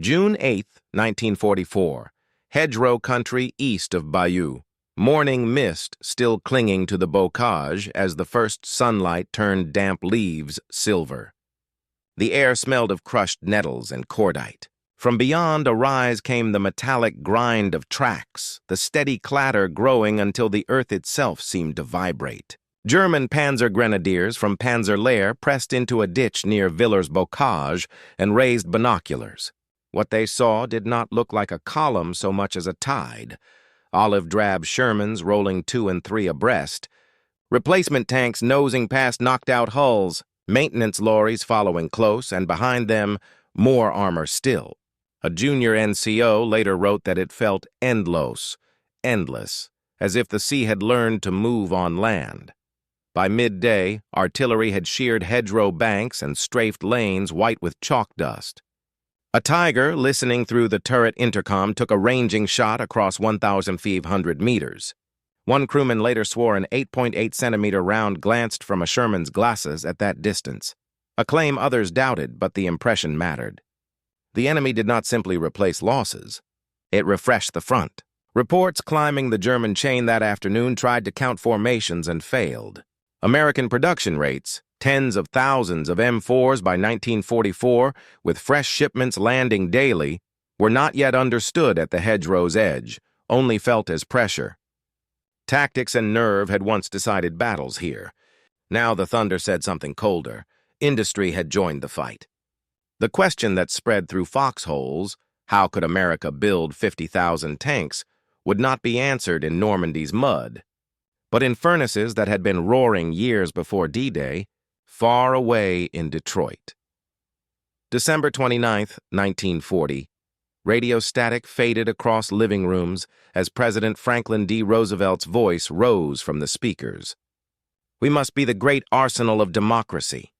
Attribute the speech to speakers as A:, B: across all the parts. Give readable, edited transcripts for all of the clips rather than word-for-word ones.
A: June 8, 1944. Hedgerow country east of Bayeux. Morning mist still clinging to the bocage as the first sunlight turned damp leaves silver. The air smelled of crushed nettles and cordite. From beyond a rise came the metallic grind of tracks, the steady clatter growing until the earth itself seemed to vibrate. German Panzer grenadiers from Panzer Lehr pressed into a ditch near Villers Bocage and raised binoculars. What they saw did not look like a column so much as a tide. Olive-drab Shermans rolling 2 and 3 abreast. Replacement tanks nosing past knocked-out hulls. Maintenance lorries following close, and behind them, more armor still. A junior NCO later wrote that it felt endless, as if the sea had learned to move on land. By midday, artillery had sheared hedgerow banks and strafed lanes white with chalk dust. A Tiger, listening through the turret intercom, took a ranging shot across 1,500 meters. One crewman later swore an 8.8-centimeter round glanced from a Sherman's glasses at that distance, a claim others doubted, but the impression mattered. The enemy did not simply replace losses. It refreshed the front. Reports climbing the German chain that afternoon tried to count formations and failed. American production rates, tens of thousands of M4s by 1944, with fresh shipments landing daily, were not yet understood at the hedgerow's edge, only felt as pressure. Tactics and nerve had once decided battles here. Now the thunder said something colder. Industry had joined the fight. The question that spread through foxholes, how could America build 50,000 tanks, would not be answered in Normandy's mud, but in furnaces that had been roaring years before D-Day, far away in Detroit. December 29, 1940. Radio static faded across living rooms as President Franklin D. Roosevelt's voice rose from the speakers. "We must be the great arsenal of democracy."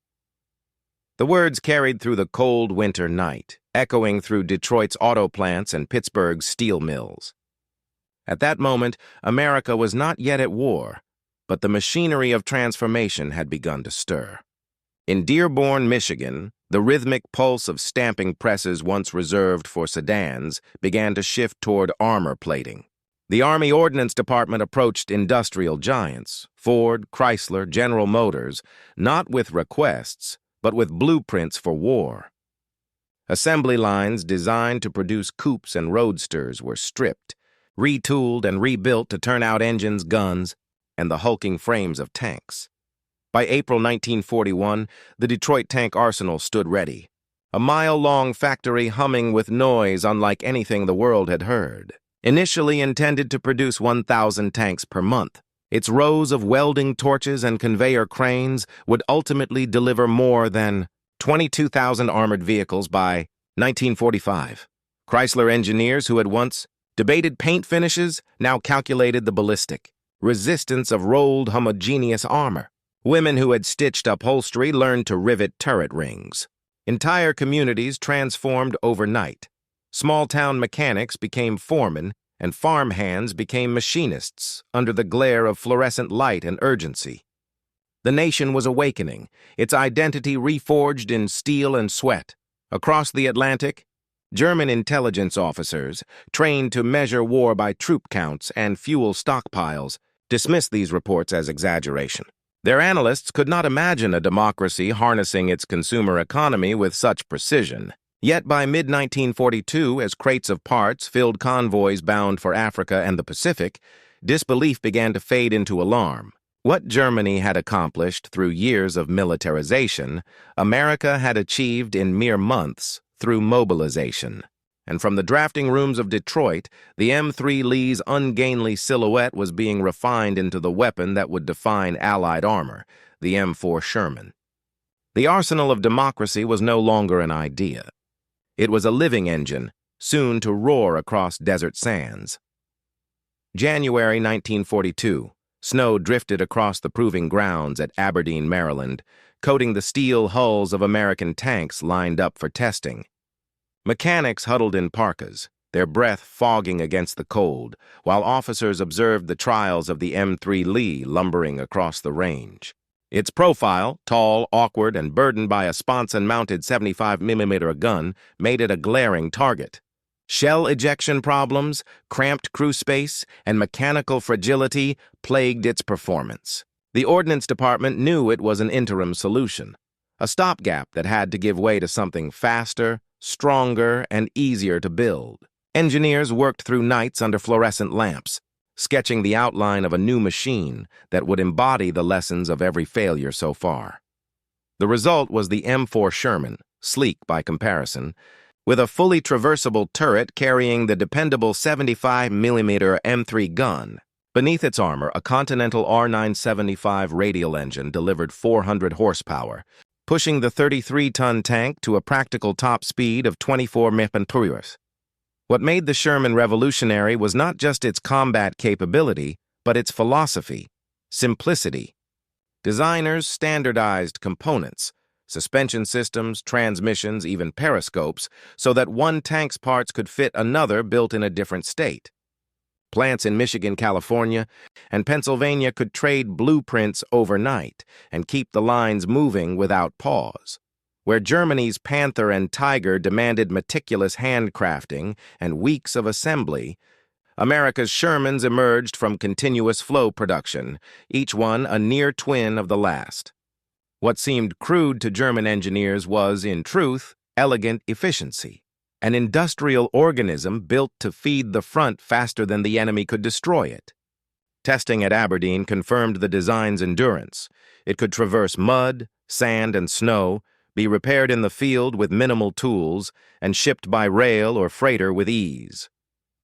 A: The words carried through the cold winter night, echoing through Detroit's auto plants and Pittsburgh's steel mills. At that moment, America was not yet at war, but the machinery of transformation had begun to stir. In Dearborn, Michigan, the rhythmic pulse of stamping presses once reserved for sedans began to shift toward armor plating. The Army Ordnance Department approached industrial giants, Ford, Chrysler, General Motors, not with requests, but with blueprints for war. Assembly lines designed to produce coupes and roadsters were stripped, retooled and rebuilt to turn out engines, guns, and the hulking frames of tanks. By April 1941, the Detroit Tank Arsenal stood ready, a mile-long factory humming with noise unlike anything the world had heard. Initially intended to produce 1,000 tanks per month, its rows of welding torches and conveyor cranes would ultimately deliver more than 22,000 armored vehicles by 1945. Chrysler engineers who had once debated paint finishes now calculated the ballistic resistance of rolled homogeneous armor. Women who had stitched upholstery learned to rivet turret rings. Entire communities transformed overnight. Small-town mechanics became foremen, and farmhands became machinists under the glare of fluorescent light and urgency. The nation was awakening, its identity reforged in steel and sweat. Across the Atlantic, German intelligence officers, trained to measure war by troop counts and fuel stockpiles, dismissed these reports as exaggeration. Their analysts could not imagine a democracy harnessing its consumer economy with such precision. Yet by mid-1942, as crates of parts filled convoys bound for Africa and the Pacific, disbelief began to fade into alarm. What Germany had accomplished through years of militarization, America had achieved in mere months through mobilization. And from the drafting rooms of Detroit, the M3 Lee's ungainly silhouette was being refined into the weapon that would define Allied armor, the M4 Sherman. The arsenal of democracy was no longer an idea. It was a living engine, soon to roar across desert sands. January 1942, snow drifted across the proving grounds at Aberdeen, Maryland, coating the steel hulls of American tanks lined up for testing. Mechanics huddled in parkas, their breath fogging against the cold, while officers observed the trials of the M3 Lee lumbering across the range. Its profile, tall, awkward, and burdened by a sponson-mounted 75mm gun, made it a glaring target. Shell ejection problems, cramped crew space, and mechanical fragility plagued its performance. The Ordnance Department knew it was an interim solution, a stopgap that had to give way to something faster, stronger, and easier to build. Engineers worked through nights under fluorescent lamps, sketching the outline of a new machine that would embody the lessons of every failure so far. The result was the M4 Sherman, sleek by comparison, with a fully traversable turret carrying the dependable 75mm M3 gun. Beneath its armor, a Continental R975 radial engine delivered 400 horsepower, pushing the 33-ton tank to a practical top speed of 24 mph. What made the Sherman revolutionary was not just its combat capability, but its philosophy, simplicity. Designers standardized components, suspension systems, transmissions, even periscopes, so that one tank's parts could fit another built in a different state. Plants in Michigan, California, and Pennsylvania could trade blueprints overnight and keep the lines moving without pause. Where Germany's Panther and Tiger demanded meticulous handcrafting and weeks of assembly, America's Shermans emerged from continuous flow production, each one a near twin of the last. What seemed crude to German engineers was, in truth, elegant efficiency. An industrial organism built to feed the front faster than the enemy could destroy it. Testing at Aberdeen confirmed the design's endurance. It could traverse mud, sand, and snow, be repaired in the field with minimal tools, and shipped by rail or freighter with ease.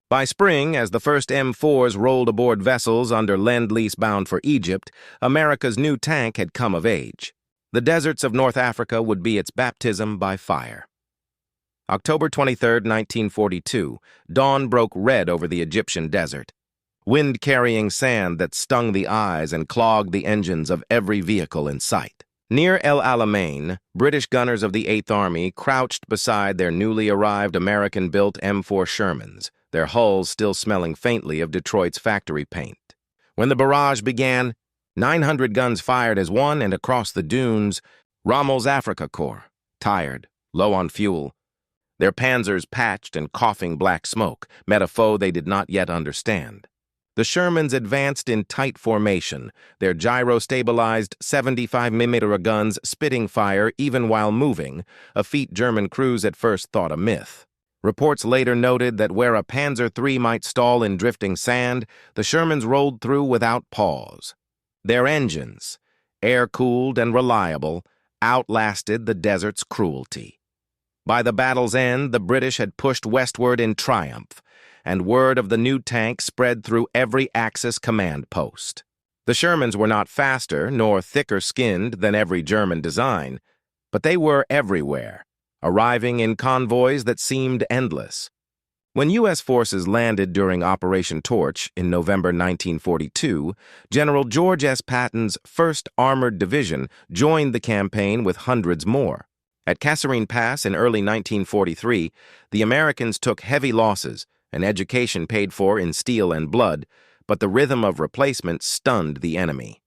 A: By spring, as the first M4s rolled aboard vessels under Lend-Lease bound for Egypt, America's new tank had come of age. The deserts of North Africa would be its baptism by fire. October 23, 1942, dawn broke red over the Egyptian desert. Wind carrying sand that stung the eyes and clogged the engines of every vehicle in sight. Near El Alamein, British gunners of the 8th Army crouched beside their newly arrived American-built M4 Shermans, their hulls still smelling faintly of Detroit's factory paint. When the barrage began, 900 guns fired as one, and across the dunes, Rommel's Afrika Korps, tired, low on fuel, their Panzers patched and coughing black smoke, met a foe they did not yet understand. The Shermans advanced in tight formation, their gyro-stabilized 75mm guns spitting fire even while moving, a feat German crews at first thought a myth. Reports later noted that where a Panzer III might stall in drifting sand, the Shermans rolled through without pause. Their engines, air-cooled and reliable, outlasted the desert's cruelty. By the battle's end, the British had pushed westward in triumph, and word of the new tank spread through every Axis command post. The Shermans were not faster nor thicker-skinned than every German design, but they were everywhere, arriving in convoys that seemed endless. When U.S. forces landed during Operation Torch in November 1942, General George S. Patton's 1st Armored Division joined the campaign with hundreds more. At Kasserine Pass in early 1943, the Americans took heavy losses, an education paid for in steel and blood, but the rhythm of replacement stunned the enemy.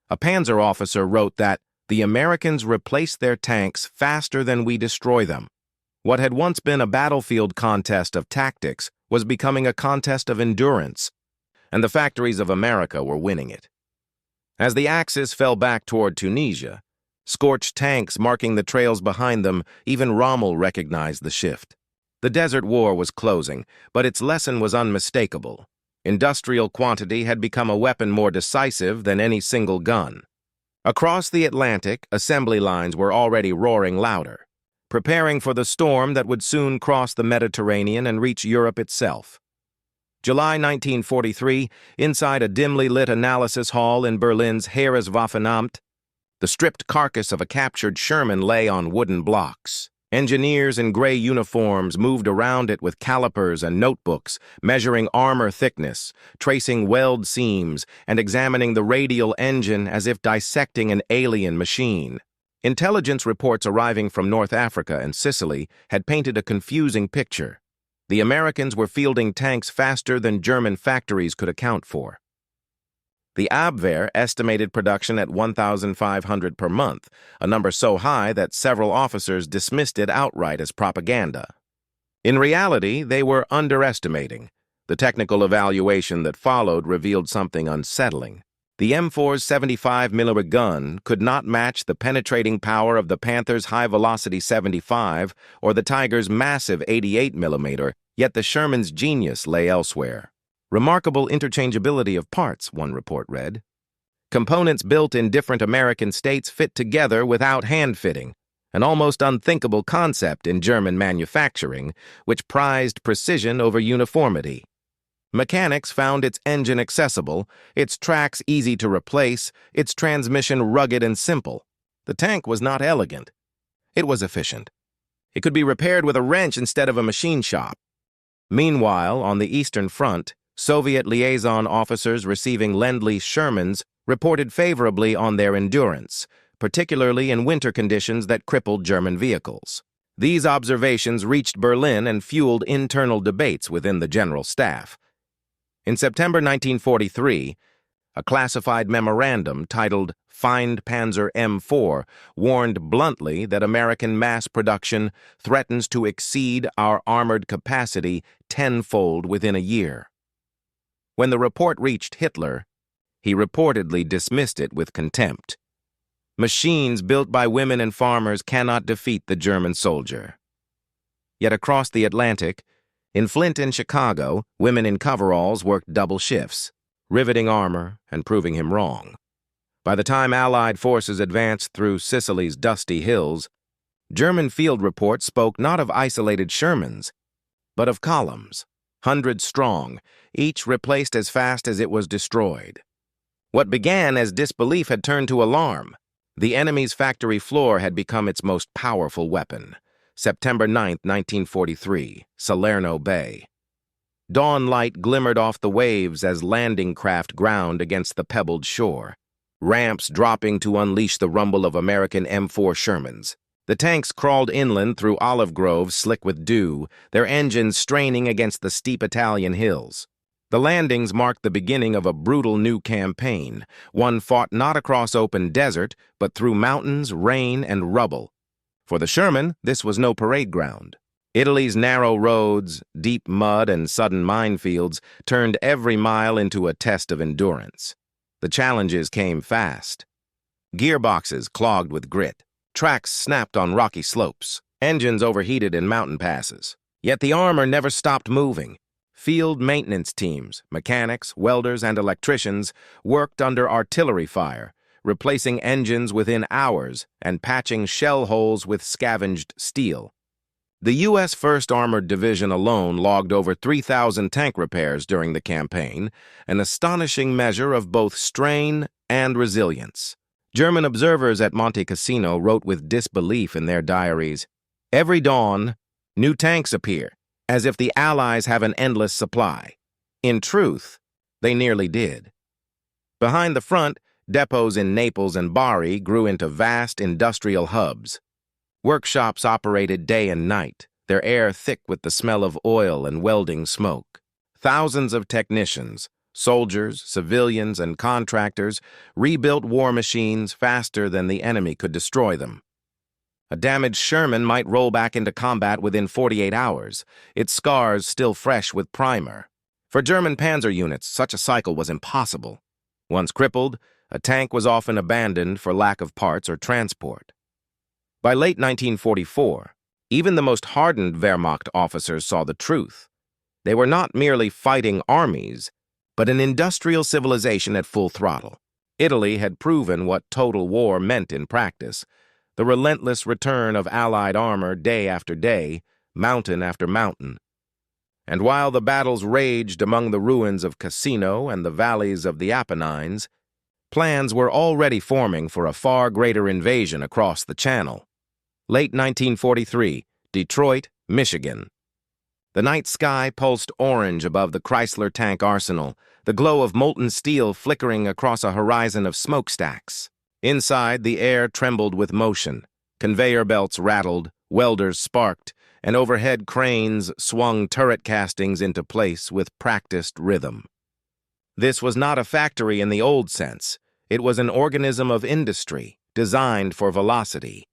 A: A Panzer officer wrote that the Americans replaced their tanks faster than we destroy them. What had once been a battlefield contest of tactics was becoming a contest of endurance, and the factories of America were winning it. As the Axis fell back toward Tunisia, scorched tanks marking the trails behind them, even Rommel recognized the shift. The Desert War was closing, but its lesson was unmistakable. Industrial quantity had become a weapon more decisive than any single gun. Across the Atlantic, assembly lines were already roaring louder, preparing for the storm that would soon cross the Mediterranean and reach Europe itself. July 1943, inside a dimly lit analysis hall in Berlin's Heereswaffenamt, the stripped carcass of a captured Sherman lay on wooden blocks. Engineers in gray uniforms moved around it with calipers and notebooks, measuring armor thickness, tracing weld seams, and examining the radial engine as if dissecting an alien machine. Intelligence reports arriving from North Africa and Sicily had painted a confusing picture. The Americans were fielding tanks faster than German factories could account for. The Abwehr estimated production at 1,500 per month, a number so high that several officers dismissed it outright as propaganda. In reality, they were underestimating. The technical evaluation that followed revealed something unsettling. The M4's 75mm gun could not match the penetrating power of the Panther's high-velocity 75 or the Tiger's massive 88mm, yet the Sherman's genius lay elsewhere. Remarkable interchangeability of parts, one report read. Components built in different American states fit together without hand-fitting, an almost unthinkable concept in German manufacturing, which prized precision over uniformity. Mechanics found its engine accessible, its tracks easy to replace, its transmission rugged and simple. The tank was not elegant. It was efficient. It could be repaired with a wrench instead of a machine shop. Meanwhile, on the Eastern Front, Soviet liaison officers receiving Lend-Lease Shermans reported favorably on their endurance, particularly in winter conditions that crippled German vehicles. These observations reached Berlin and fueled internal debates within the General Staff. In September 1943, a classified memorandum titled Find Panzer M4 warned bluntly that American mass production threatens to exceed our armored capacity tenfold within a year. When the report reached Hitler, he reportedly dismissed it with contempt. Machines built by women and farmers cannot defeat the German soldier. Yet across the Atlantic, in Flint and Chicago, women in coveralls worked double shifts, riveting armor and proving him wrong. By the time Allied forces advanced through Sicily's dusty hills, German field reports spoke not of isolated Shermans, but of columns, hundreds strong, each replaced as fast as it was destroyed. What began as disbelief had turned to alarm. The enemy's factory floor had become its most powerful weapon. September 9, 1943, Salerno Bay. Dawn light glimmered off the waves as landing craft ground against the pebbled shore, ramps dropping to unleash the rumble of American M4 Shermans. The tanks crawled inland through olive groves slick with dew, their engines straining against the steep Italian hills. The landings marked the beginning of a brutal new campaign, one fought not across open desert, but through mountains, rain, and rubble. For the Sherman, this was no parade ground. Italy's narrow roads, deep mud, and sudden minefields turned every mile into a test of endurance. The challenges came fast. Gearboxes clogged with grit, tracks snapped on rocky slopes, engines overheated in mountain passes. Yet the armor never stopped moving. Field maintenance teams, mechanics, welders, and electricians worked under artillery fire, replacing engines within hours and patching shell holes with scavenged steel. The U.S. 1st Armored Division alone logged over 3,000 tank repairs during the campaign, an astonishing measure of both strain and resilience. German observers at Monte Cassino wrote with disbelief in their diaries, "Every dawn, new tanks appear, as if the Allies have an endless supply." In truth, they nearly did. Behind the front, depots in Naples and Bari grew into vast industrial hubs. Workshops operated day and night, their air thick with the smell of oil and welding smoke. Thousands of technicians, soldiers, civilians, and contractors rebuilt war machines faster than the enemy could destroy them. A damaged Sherman might roll back into combat within 48 hours, its scars still fresh with primer. For German Panzer units, such a cycle was impossible. Once crippled, a tank was often abandoned for lack of parts or transport. By late 1944, even the most hardened Wehrmacht officers saw the truth. They were not merely fighting armies, but an industrial civilization at full throttle. Italy had proven what total war meant in practice, the relentless return of Allied armor day after day, mountain after mountain. And while the battles raged among the ruins of Cassino and the valleys of the Apennines, plans were already forming for a far greater invasion across the Channel. Late 1943, Detroit, Michigan. The night sky pulsed orange above the Chrysler tank arsenal, the glow of molten steel flickering across a horizon of smokestacks. Inside, the air trembled with motion. Conveyor belts rattled, welders sparked, and overhead cranes swung turret castings into place with practiced rhythm. This was not a factory in the old sense. It was an organism of industry, designed for velocity.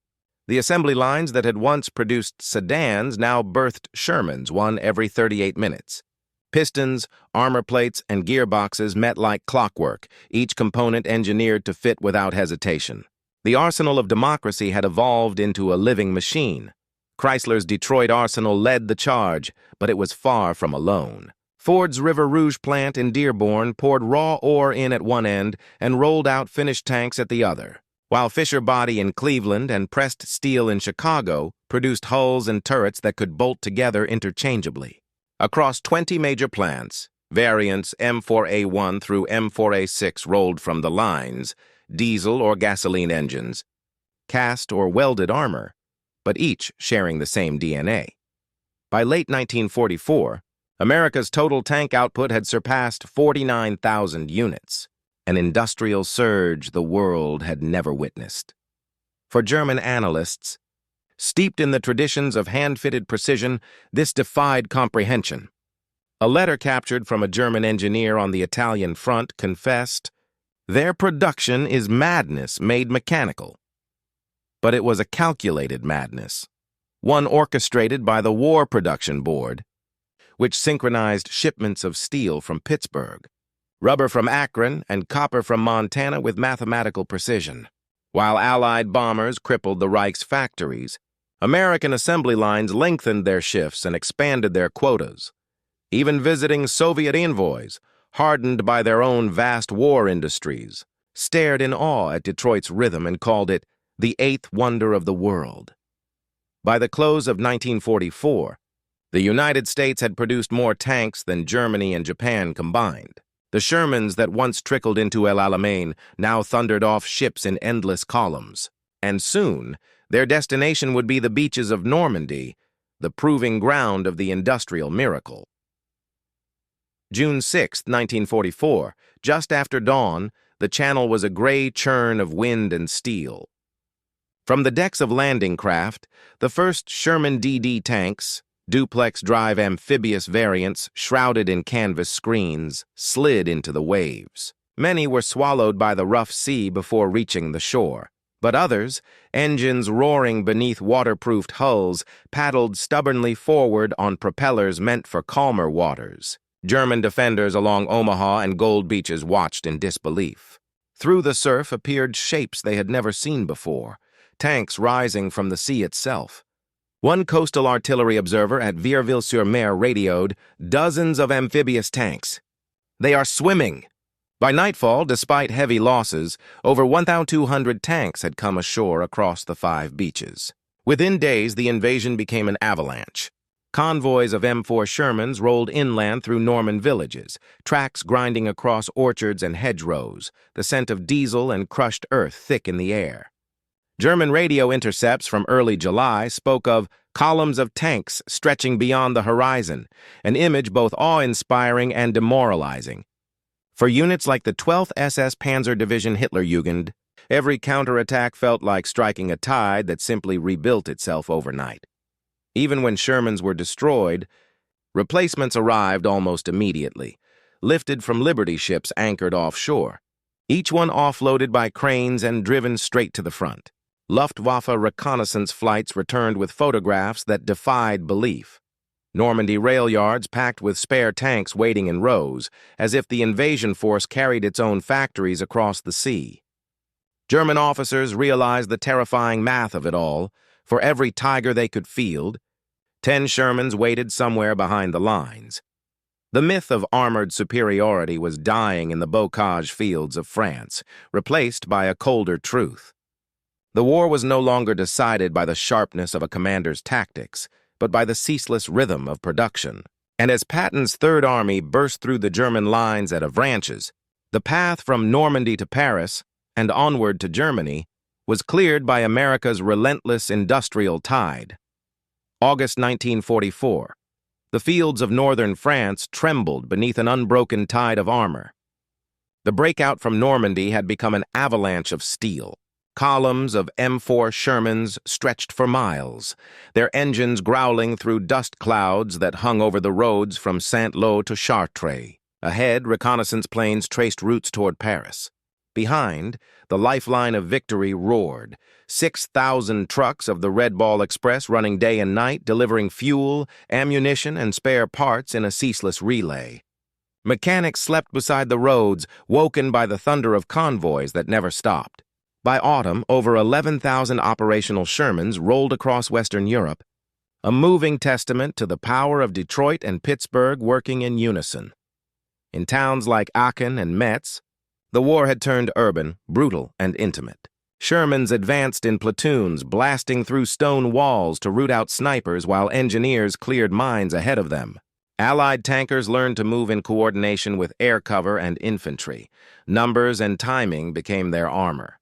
A: The assembly lines that had once produced sedans now birthed Shermans, one every 38 minutes. Pistons, armor plates, and gearboxes met like clockwork, each component engineered to fit without hesitation. The arsenal of democracy had evolved into a living machine. Chrysler's Detroit Arsenal led the charge, but it was far from alone. Ford's River Rouge plant in Dearborn poured raw ore in at one end and rolled out finished tanks at the other, while Fisher Body in Cleveland and Pressed Steel in Chicago produced hulls and turrets that could bolt together interchangeably. Across 20 major plants, variants M4A1 through M4A6 rolled from the lines, diesel or gasoline engines, cast or welded armor, but each sharing the same DNA. By late 1944, America's total tank output had surpassed 49,000 units, an industrial surge the world had never witnessed. For German analysts, steeped in the traditions of hand-fitted precision, this defied comprehension. A letter captured from a German engineer on the Italian front confessed, "Their production is madness made mechanical." But it was a calculated madness, one orchestrated by the War Production Board, which synchronized shipments of steel from Pittsburgh, rubber from Akron, and copper from Montana with mathematical precision. While Allied bombers crippled the Reich's factories, American assembly lines lengthened their shifts and expanded their quotas. Even visiting Soviet envoys, hardened by their own vast war industries, stared in awe at Detroit's rhythm and called it the eighth wonder of the world. By the close of 1944, the United States had produced more tanks than Germany and Japan combined. The Shermans that once trickled into El Alamein now thundered off ships in endless columns. And soon, their destination would be the beaches of Normandy, the proving ground of the industrial miracle. June 6, 1944, just after dawn, the channel was a gray churn of wind and steel. From the decks of landing craft, the first Sherman DD tanks, duplex-drive amphibious variants shrouded in canvas screens, slid into the waves. Many were swallowed by the rough sea before reaching the shore, but others, engines roaring beneath waterproofed hulls, paddled stubbornly forward on propellers meant for calmer waters. German defenders along Omaha and Gold Beaches watched in disbelief. Through the surf appeared shapes they had never seen before, tanks rising from the sea itself. One coastal artillery observer at Vierville-sur-Mer radioed, "Dozens of amphibious tanks. They are swimming." By nightfall, despite heavy losses, over 1,200 tanks had come ashore across the 5 beaches. Within days, the invasion became an avalanche. Convoys of M4 Shermans rolled inland through Norman villages, tracks grinding across orchards and hedgerows, the scent of diesel and crushed earth thick in the air. German radio intercepts from early July spoke of columns of tanks stretching beyond the horizon, an image both awe-inspiring and demoralizing. For units like the 12th SS Panzer Division Hitlerjugend, every counterattack felt like striking a tide that simply rebuilt itself overnight. Even when Shermans were destroyed, replacements arrived almost immediately, lifted from Liberty ships anchored offshore, each one offloaded by cranes and driven straight to the front. Luftwaffe reconnaissance flights returned with photographs that defied belief. Normandy rail yards packed with spare tanks waiting in rows, as if the invasion force carried its own factories across the sea. German officers realized the terrifying math of it all. For every Tiger they could field, 10 Shermans waited somewhere behind the lines. The myth of armored superiority was dying in the bocage fields of France, replaced by a colder truth. The war was no longer decided by the sharpness of a commander's tactics, but by the ceaseless rhythm of production. And as Patton's Third Army burst through the German lines at Avranches, the path from Normandy to Paris and onward to Germany was cleared by America's relentless industrial tide. August 1944. The fields of northern France trembled beneath an unbroken tide of armor. The breakout from Normandy had become an avalanche of steel. Columns of M4 Shermans stretched for miles, their engines growling through dust clouds that hung over the roads from Saint-Lô to Chartres. Ahead, reconnaissance planes traced routes toward Paris. Behind, the lifeline of victory roared. 6,000 trucks of the Red Ball Express running day and night, delivering fuel, ammunition, and spare parts in a ceaseless relay. Mechanics slept beside the roads, woken by the thunder of convoys that never stopped. By autumn, over 11,000 operational Shermans rolled across Western Europe, a moving testament to the power of Detroit and Pittsburgh working in unison. In towns like Aachen and Metz, the war had turned urban, brutal, and intimate. Shermans advanced in platoons, blasting through stone walls to root out snipers while engineers cleared mines ahead of them. Allied tankers learned to move in coordination with air cover and infantry. Numbers and timing became their armor.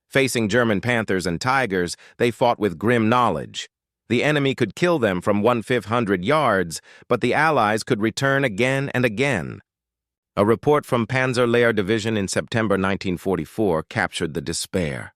A: Facing German Panthers and Tigers, they fought with grim knowledge. The enemy could kill them from 1,500 yards, but the Allies could return again and again. A report from Panzer Lehr Division in September 1944 captured the despair.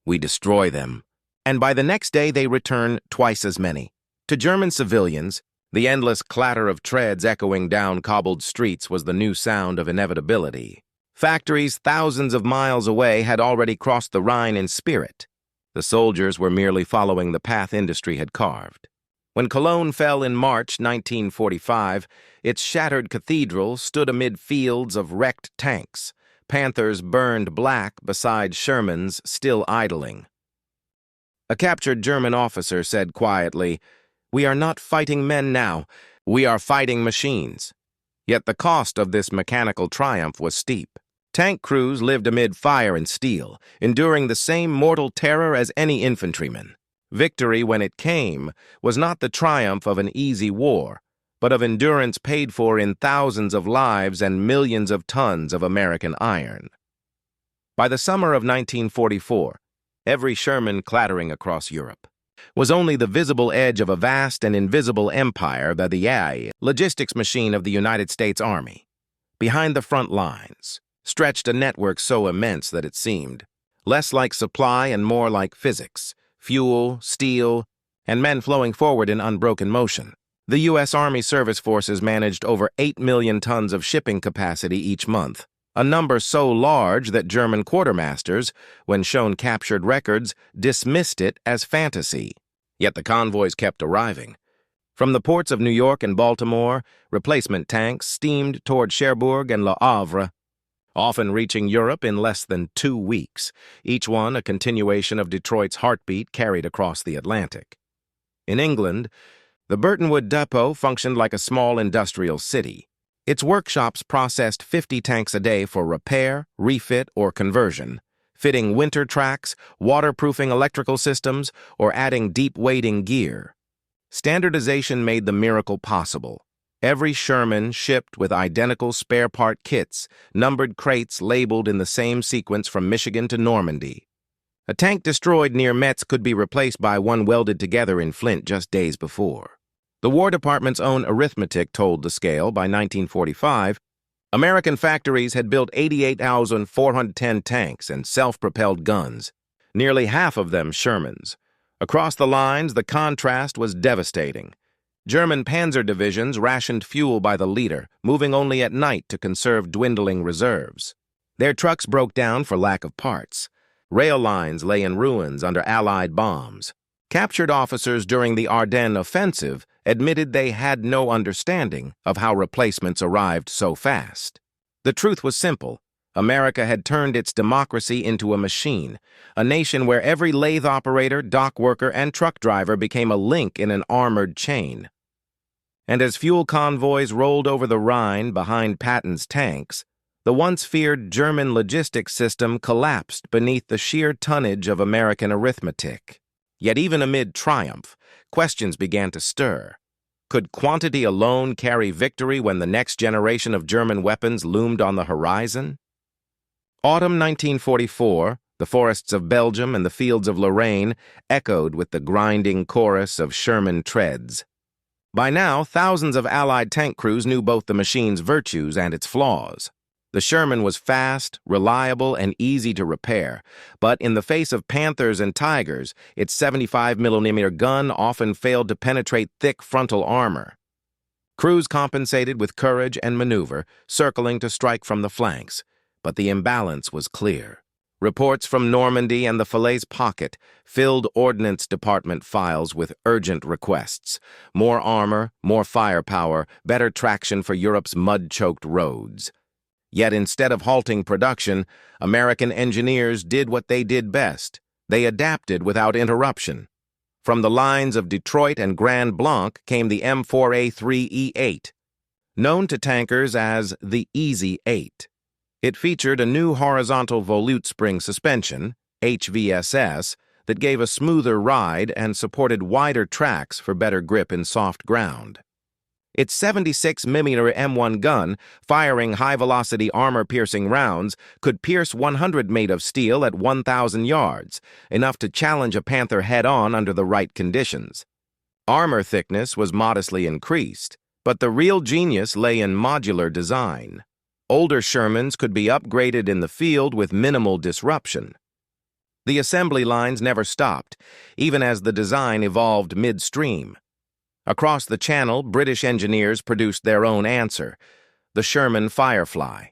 A: "We destroy them." And by the next day, they returned twice as many. To German civilians, the endless clatter of treads echoing down cobbled streets was the new sound of inevitability. Factories thousands of miles away had already crossed the Rhine in spirit. The soldiers were merely following the path industry had carved. When Cologne fell in March 1945, its shattered cathedral stood amid fields of wrecked tanks. Panthers burned black beside Shermans still idling. A captured German officer said quietly, "We are not fighting men now, we are fighting machines." Yet the cost of this mechanical triumph was steep. Tank crews lived amid fire and steel, enduring the same mortal terror as any infantryman. Victory, when it came, was not the triumph of an easy war, but of endurance paid for in thousands of lives and millions of tons of American iron. By the summer of 1944, every Sherman clattering across Europe was only the visible edge of a vast and invisible empire, the WWII logistics machine of the United States Army. Behind the front lines stretched a network so immense that it seemed less like supply and more like physics. Fuel, steel, and men flowing forward in unbroken motion. The U.S. Army Service Forces managed over 8 million tons of shipping capacity each month, a number so large that German quartermasters, when shown captured records, dismissed it as fantasy. Yet the convoys kept arriving. From the ports of New York and Baltimore, replacement tanks steamed toward Cherbourg and Le Havre, often reaching Europe in less than 2 weeks, each one a continuation of Detroit's heartbeat carried across the Atlantic. In England, the Burtonwood Depot functioned like a small industrial city. Its workshops processed 50 tanks a day for repair, refit, or conversion, fitting winter tracks, waterproofing electrical systems, or adding deep wading gear. Standardization made the miracle possible. Every Sherman shipped with identical spare part kits, numbered crates labeled in the same sequence from Michigan to Normandy. A tank destroyed near Metz could be replaced by one welded together in Flint just days before. The War Department's own arithmetic told the scale. By 1945, American factories had built 88,410 tanks and self-propelled guns, nearly half of them Shermans. Across the lines, the contrast was devastating. German Panzer divisions rationed fuel by the liter, moving only at night to conserve dwindling reserves. Their trucks broke down for lack of parts. Rail lines lay in ruins under Allied bombs. Captured officers during the Ardennes offensive admitted they had no understanding of how replacements arrived so fast. The truth was simple. America had turned its democracy into a machine, a nation where every lathe operator, dock worker, and truck driver became a link in an armored chain. And as fuel convoys rolled over the Rhine behind Patton's tanks, the once feared German logistics system collapsed beneath the sheer tonnage of American arithmetic. Yet even amid triumph, questions began to stir. Could quantity alone carry victory when the next generation of German weapons loomed on the horizon? Autumn 1944, the forests of Belgium and the fields of Lorraine echoed with the grinding chorus of Sherman treads. By now, thousands of Allied tank crews knew both the machine's virtues and its flaws. The Sherman was fast, reliable, and easy to repair, but in the face of Panthers and Tigers, its 75mm gun often failed to penetrate thick frontal armor. Crews compensated with courage and maneuver, circling to strike from the flanks, but the imbalance was clear. Reports from Normandy and the Falaise Pocket filled Ordnance Department files with urgent requests: more armor, more firepower, better traction for Europe's mud-choked roads. Yet instead of halting production, American engineers did what they did best. They adapted without interruption. From the lines of Detroit and Grand Blanc came the M4A3E8, known to tankers as the Easy 8. It featured a new horizontal volute spring suspension, HVSS, that gave a smoother ride and supported wider tracks for better grip in soft ground. Its 76mm M1 gun, firing high-velocity armor-piercing rounds, could pierce 100 made of steel at 1,000 yards, enough to challenge a Panther head-on under the right conditions. Armor thickness was modestly increased, but the real genius lay in modular design. Older Shermans could be upgraded in the field with minimal disruption. The assembly lines never stopped, even as the design evolved midstream. Across the Channel, British engineers produced their own answer, the Sherman Firefly.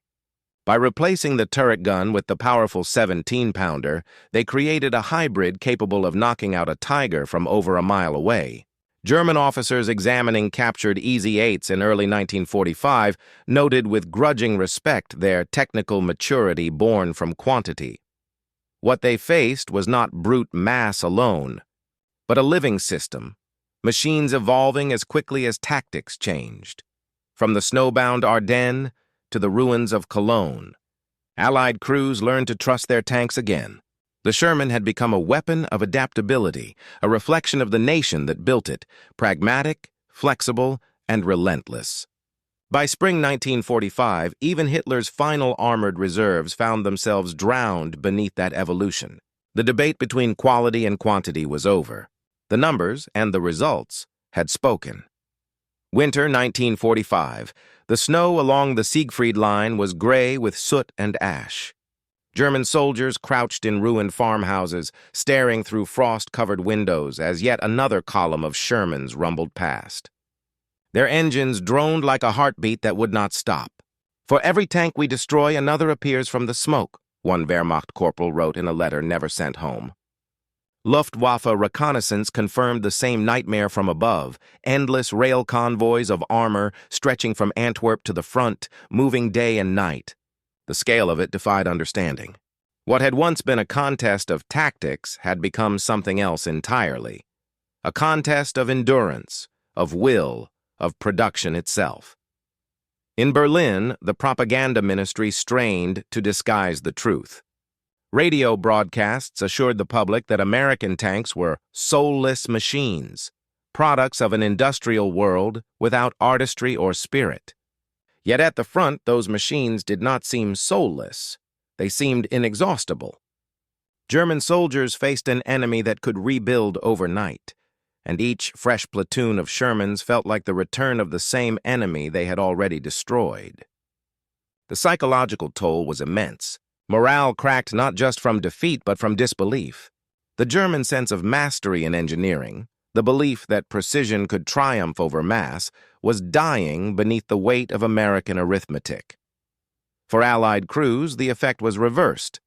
A: By replacing the turret gun with the powerful 17-pounder, they created a hybrid capable of knocking out a Tiger from over a mile away. German officers examining captured Easy 8s in early 1945 noted with grudging respect their technical maturity born from quantity. What they faced was not brute mass alone, but a living system, machines evolving as quickly as tactics changed. From the snowbound Ardennes to the ruins of Cologne, Allied crews learned to trust their tanks again. The Sherman had become a weapon of adaptability, a reflection of the nation that built it, pragmatic, flexible, and relentless. By spring 1945, even Hitler's final armored reserves found themselves drowned beneath that evolution. The debate between quality and quantity was over. The numbers and the results had spoken. Winter 1945. The snow along the Siegfried Line was gray with soot and ash. German soldiers crouched in ruined farmhouses, staring through frost-covered windows as yet another column of Shermans rumbled past. Their engines droned like a heartbeat that would not stop. "For every tank we destroy, another appears from the smoke," one Wehrmacht corporal wrote in a letter never sent home. Luftwaffe reconnaissance confirmed the same nightmare from above, endless rail convoys of armor stretching from Antwerp to the front, moving day and night. The scale of it defied understanding. What had once been a contest of tactics had become something else entirely. A contest of endurance, of will, of production itself. In Berlin, the propaganda ministry strained to disguise the truth. Radio broadcasts assured the public that American tanks were soulless machines, products of an industrial world without artistry or spirit. Yet at the front, those machines did not seem soulless. They seemed inexhaustible. German soldiers faced an enemy that could rebuild overnight, and each fresh platoon of Shermans felt like the return of the same enemy they had already destroyed. The psychological toll was immense. Morale cracked not just from defeat but from disbelief. The German sense of mastery in engineering, the belief that precision could triumph over mass, was dying beneath the weight of American arithmetic. For Allied crews, the effect was reversed.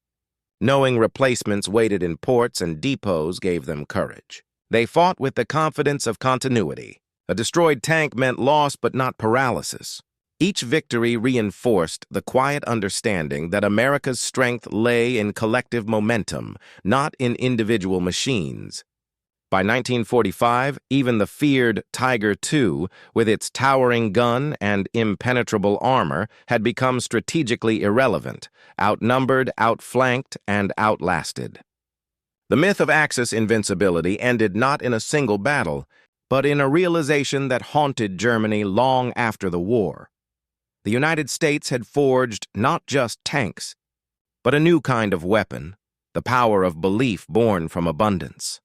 A: Knowing replacements waited in ports and depots gave them courage. They fought with the confidence of continuity. A destroyed tank meant loss but not paralysis. Each victory reinforced the quiet understanding that America's strength lay in collective momentum, not in individual machines. By 1945, even the feared Tiger II, with its towering gun and impenetrable armor, had become strategically irrelevant, outnumbered, outflanked, and outlasted. The myth of Axis invincibility ended not in a single battle, but in a realization that haunted Germany long after the war. The United States had forged not just tanks, but a new kind of weapon, the power of belief born from abundance.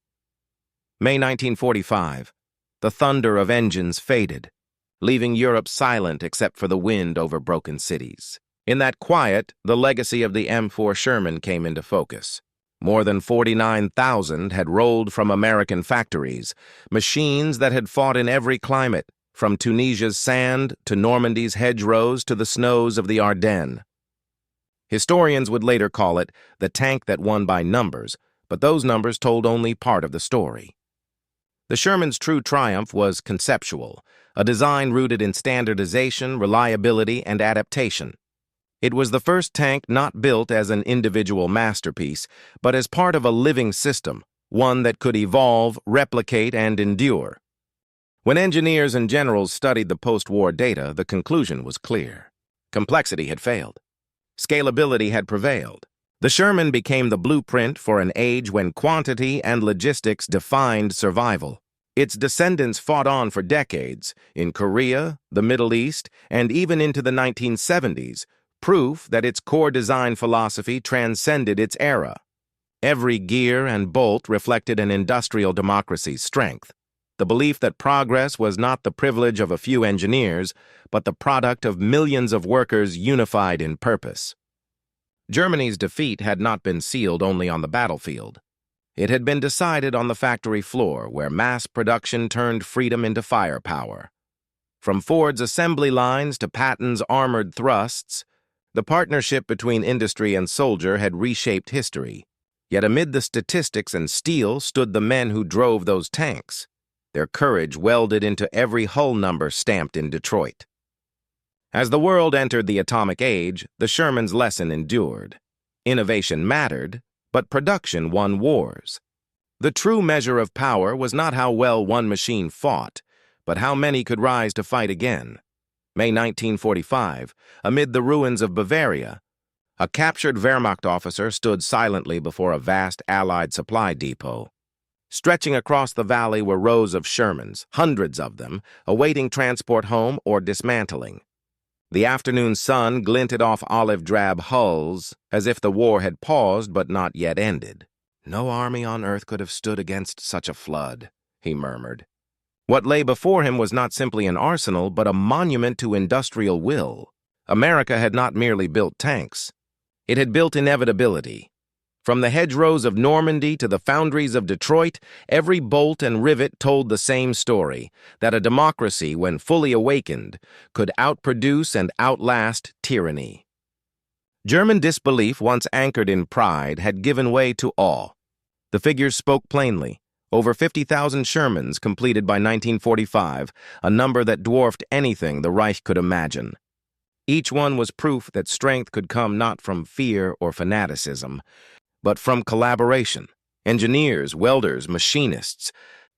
A: May 1945, the thunder of engines faded, leaving Europe silent except for the wind over broken cities. In that quiet, the legacy of the M4 Sherman came into focus. More than 49,000 had rolled from American factories, machines that had fought in every climate, from Tunisia's sand to Normandy's hedgerows to the snows of the Ardennes. Historians would later call it the tank that won by numbers, but those numbers told only part of the story. The Sherman's true triumph was conceptual, a design rooted in standardization, reliability, and adaptation. It was the first tank not built as an individual masterpiece, but as part of a living system, one that could evolve, replicate, and endure. When engineers and generals studied the post-war data, the conclusion was clear. Complexity had failed. Scalability had prevailed. The Sherman became the blueprint for an age when quantity and logistics defined survival. Its descendants fought on for decades, in Korea, the Middle East, and even into the 1970s, proof that its core design philosophy transcended its era. Every gear and bolt reflected an industrial democracy's strength, the belief that progress was not the privilege of a few engineers, but the product of millions of workers unified in purpose. Germany's defeat had not been sealed only on the battlefield. It had been decided on the factory floor, where mass production turned freedom into firepower. From Ford's assembly lines to Patton's armored thrusts, the partnership between industry and soldier had reshaped history. Yet amid the statistics and steel stood the men who drove those tanks, their courage welded into every hull number stamped in Detroit. As the world entered the atomic age, the Sherman's lesson endured. Innovation mattered, but production won wars. The true measure of power was not how well one machine fought, but how many could rise to fight again. May 1945, amid the ruins of Bavaria, a captured Wehrmacht officer stood silently before a vast Allied supply depot. Stretching across the valley were rows of Shermans, hundreds of them, awaiting transport home or dismantling. The afternoon sun glinted off olive-drab hulls, as if the war had paused but not yet ended. "No army on earth could have stood against such a flood," he murmured. What lay before him was not simply an arsenal, but a monument to industrial will. America had not merely built tanks. It had built inevitability. From the hedgerows of Normandy to the foundries of Detroit, every bolt and rivet told the same story, that a democracy, when fully awakened, could outproduce and outlast tyranny. German disbelief, once anchored in pride, had given way to awe. The figures spoke plainly. Over 50,000 Shermans completed by 1945, a number that dwarfed anything the Reich could imagine. Each one was proof that strength could come not from fear or fanaticism, but from collaboration. Engineers, welders, machinists,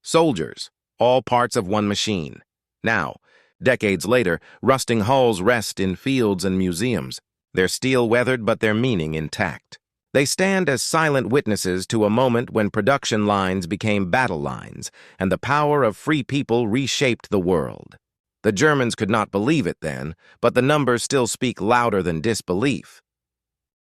A: soldiers, all parts of one machine. Now, decades later, rusting hulls rest in fields and museums, their steel weathered but their meaning intact. They stand as silent witnesses to a moment when production lines became battle lines, and the power of free people reshaped the world. The Germans could not believe it then, but the numbers still speak louder than disbelief.